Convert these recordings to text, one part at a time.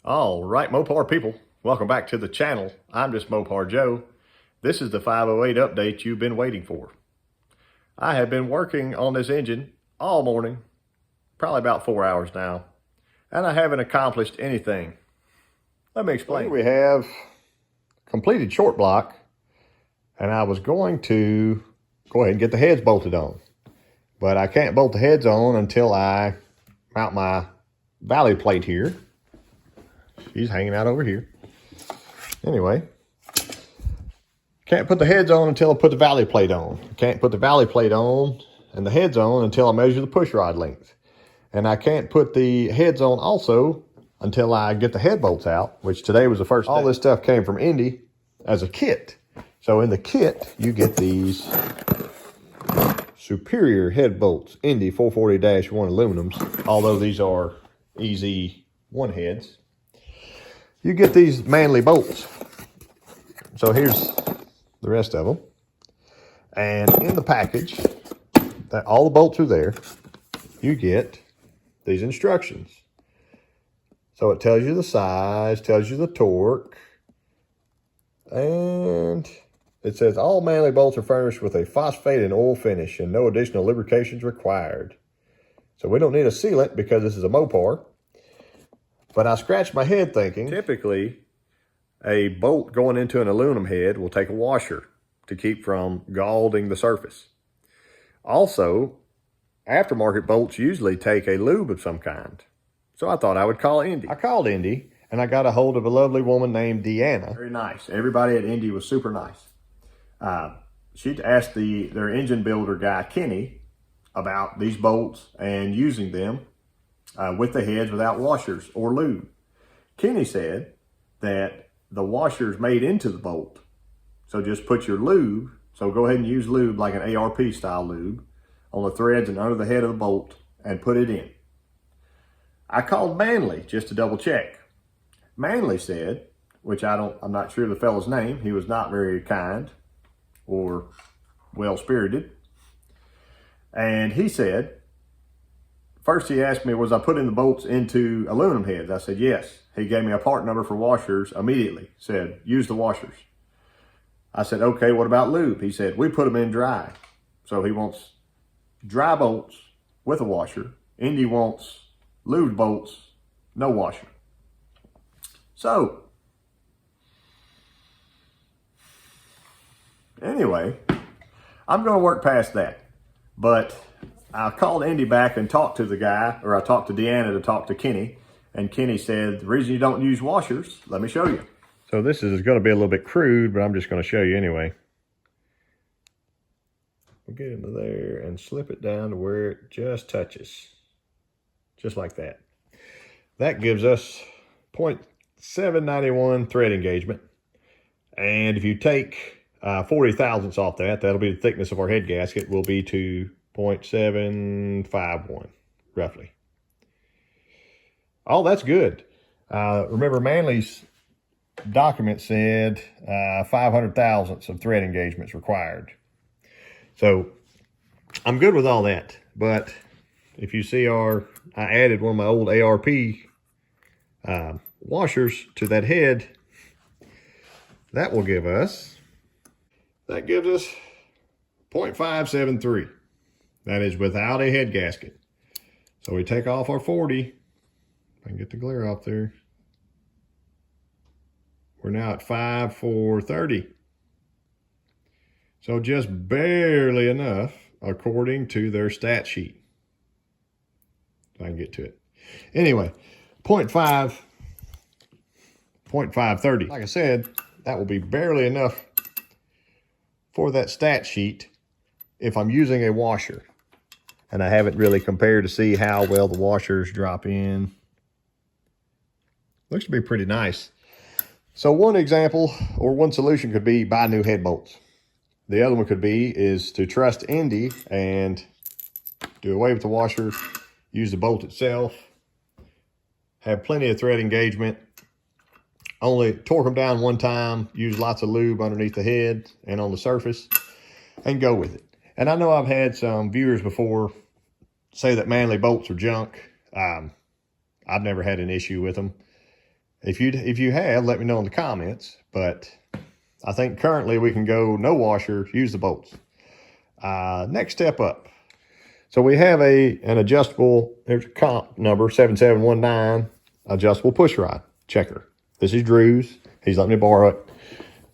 All right, Mopar people, welcome back to the channel. I'm Justmoparjoe. This is the 508 update you've been waiting for. I have been working on this engine all morning, probably about 4 hours now, and I haven't accomplished anything. Let me explain. Here we have completed short block, and I was going to go ahead and get the heads bolted on, but I can't bolt the heads on until I mount my valley plate here. She's hanging out over here. Anyway, can't put the heads on until I put the valley plate on. Can't put the valley plate on and the heads on until I measure the push rod length. And I can't put the heads on also until I get the head bolts out, which today was the first day. All this stuff came from Indy as a kit. So in the kit, you get these superior head bolts, Indy 440-1 aluminums, although these are easy one heads. You get these manly bolts. So here's the rest of them. And in the package, that all the bolts are there, you get these instructions. So it tells you the size, tells you the torque, and it says all manly bolts are furnished with a phosphate and oil finish and no additional lubrications required. So we don't need a sealant because this is a Mopar. But I scratched my head thinking, typically a bolt going into an aluminum head will take a washer to keep from galding the surface. Also, aftermarket bolts usually take a lube of some kind. So I thought I would call Indy. I called Indy and I got a hold of a lovely woman named Deanna. Very nice. Everybody at Indy was super nice. She asked their engine builder guy, Kenny, about these bolts and using them with the heads without washers or lube. Kenny said that the washer's made into the bolt. So just put your lube, so go ahead and use lube like an ARP style lube on the threads and under the head of the bolt and put it in. I called Manley just to double check. Manley said, which I'm not sure the fellow's name, he was not very kind or well-spirited. And he said, first he asked me, was I putting the bolts into aluminum heads? I said, yes. He gave me a part number for washers immediately. Said, use the washers. I said, okay, what about lube? He said, we put them in dry. So he wants dry bolts with a washer. Indy wants lubed bolts, no washer. So, anyway, I'm going to work past that. But I called Indy back and talked to the guy, or I talked to Deanna to talk to Kenny. And Kenny said, the reason you don't use washers, let me show you. So this is going to be a little bit crude, but I'm just going to show you anyway. We'll get into there and slip it down to where it just touches. Just like that. That gives us 0.791 thread engagement. And if you take 40 thousandths off that, that'll be the thickness of our head gasket, will be to 0.751, roughly. Oh, that's good. Remember, Manley's document said 500 thousandths of thread engagements required. So I'm good with all that. But if you see I added one of my old ARP washers to that head. That gives us 0.573. That is without a head gasket. So we take off our 40. If I can get the glare off there. We're now at 5,430. So just barely enough according to their stat sheet. If I can get to it. Anyway, 0.530. Like I said, that will be barely enough for that stat sheet if I'm using a washer. And I haven't really compared to see how well the washers drop in. Looks to be pretty nice. So one example or one solution could be buy new head bolts. The other one could be is to trust Indy and do away with the washer, use the bolt itself, have plenty of thread engagement, only torque them down one time, use lots of lube underneath the head and on the surface, and go with it. And I know I've had some viewers before say that Manley bolts are junk. I've never had an issue with them. If you have, let me know in the comments. But I think currently we can go no washer, use the bolts. Next step up. So we have an adjustable, there's a comp number, 7719, adjustable push rod checker. This is Drew's. He's letting me borrow it.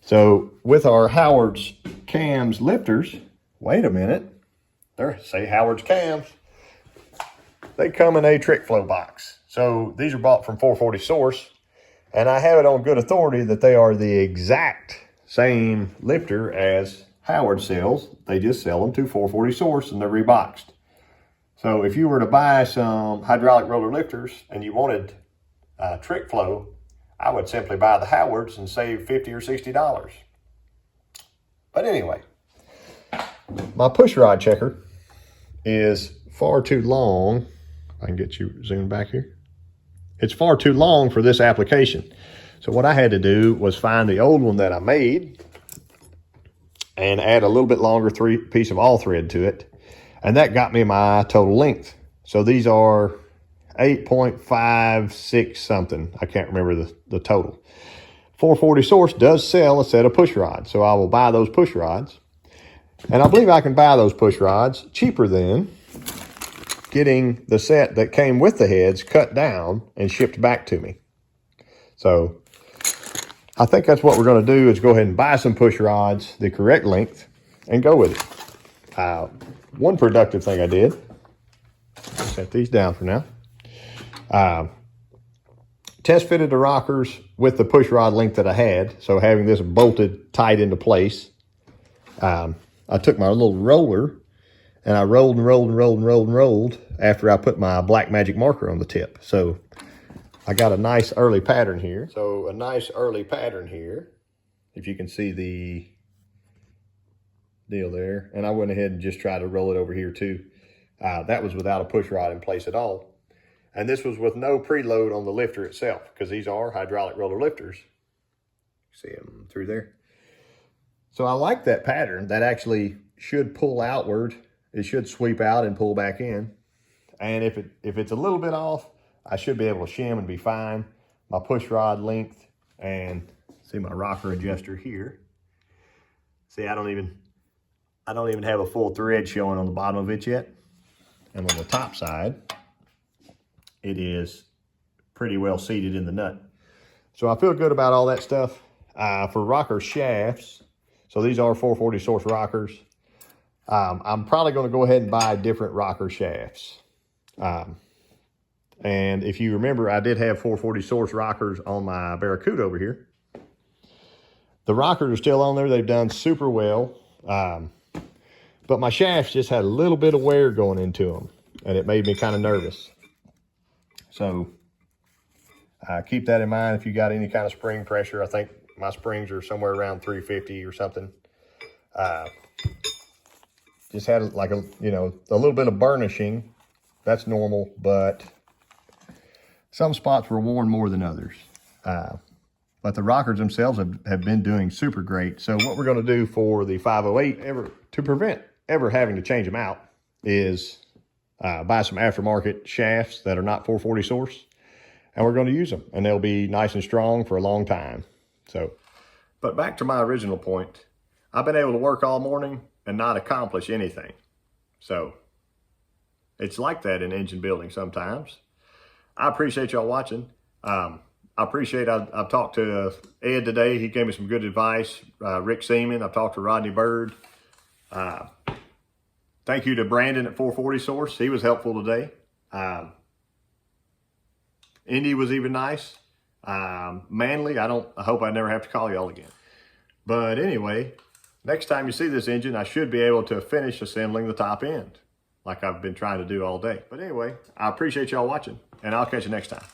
So with our Howard's cams lifters, wait a minute. There, say Howard's cams. They come in a trick flow box. So these are bought from 440 Source. And I have it on good authority that they are the exact same lifter as Howard sells. They just sell them to 440 Source and they're reboxed. So if you were to buy some hydraulic roller lifters and you wanted trick flow, I would simply buy the Howards and save $50 or $60. But anyway, my push rod checker is far too long. I can get you zoomed back here. It's far too long for this application. So what I had to do was find the old one that I made and add a little bit longer piece of all thread to it. And that got me my total length. So these are 8.56 something. I can't remember the total. 440 Source does sell a set of push rods. So I will buy those push rods. And I believe I can buy those push rods cheaper than getting the set that came with the heads cut down and shipped back to me. So I think that's what we're going to do is go ahead and buy some push rods, the correct length, and go with it. One productive thing I did, set these down for now. Test fitted the rockers with the push rod length that I had. So having this bolted tight into place, I took my little roller and I rolled and rolled and rolled and rolled and rolled after I put my black magic marker on the tip. So I got a nice early pattern here. So a nice early pattern here, if you can see the deal there. And I went ahead and just tried to roll it over here too. That was without a push rod in place at all. And this was with no preload on the lifter itself, because these are hydraulic roller lifters. See them through there. So I like that pattern. That actually should pull outward. It should sweep out and pull back in. And if it's a little bit off, I should be able to shim and be fine. My push rod length and see my rocker adjuster here. See, I don't even have a full thread showing on the bottom of it yet. And on the top side, it is pretty well seated in the nut. So I feel good about all that stuff. For rocker shafts, so these are 440 Source rockers. I'm probably going to go ahead and buy different rocker shafts. And if you remember, I did have 440 Source rockers on my Barracuda over here. The rockers are still on there. They've done super well. But my shafts just had a little bit of wear going into them, and it made me kind of nervous. So keep that in mind if you got any kind of spring pressure. I think my springs are somewhere around 350 or something. Just had like a little bit of burnishing. That's normal, but some spots were worn more than others. But the rockers themselves have been doing super great. So what we're going to do for the 508, to prevent ever having to change them out, is buy some aftermarket shafts that are not 440 Source, and we're going to use them, and they'll be nice and strong for a long time. So, but back to my original point, I've been able to work all morning and not accomplish anything. So it's like that in engine building sometimes. I appreciate y'all watching. I appreciate, I've talked to Ed today. He gave me some good advice. Rick Seaman. I've talked to Rodney Bird. Thank you to Brandon at 440 Source. He was helpful today. Indy was even nice. Manly, I hope I never have to call y'all again. But anyway, next time you see this engine, I should be able to finish assembling the top end like I've been trying to do all day. But anyway, I appreciate y'all watching, and I'll catch you next time.